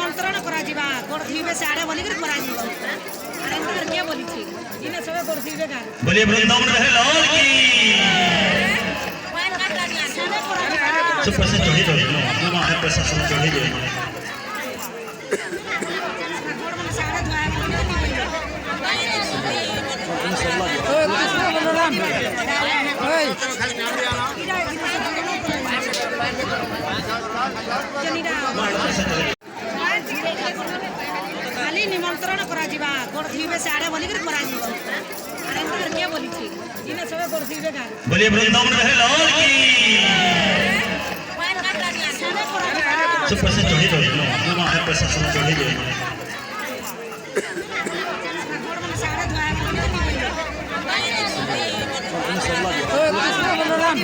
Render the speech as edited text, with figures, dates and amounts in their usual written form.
निमंत्रण करा जीवा गोड़ थीबे से आड़े बोली कर करा जी अरे अंदर के बोली छी इने सबे गोड़ थीबे का बोलिए वृंदावन रहे लाल की पान काट लागिया सबे करा सब पैसे चढ़ी दो नो नो है पैसा सब चढ़ी दो गोड़ में साड़े धोया खाली निमंत्रण करा जीवा गोड़ थीबे से आड़े बोली कर करा जी अरे अंदर के बोली छी इने सबे गोड़ थीबे का बोलिए वृंदावन रहे लाल की पान काट लागिया सबे करा सब पैसे चढ़ी दो नो नो है पैसा सब चढ़ी दो गोड़ में साड़े धोया कृष्ण बलराम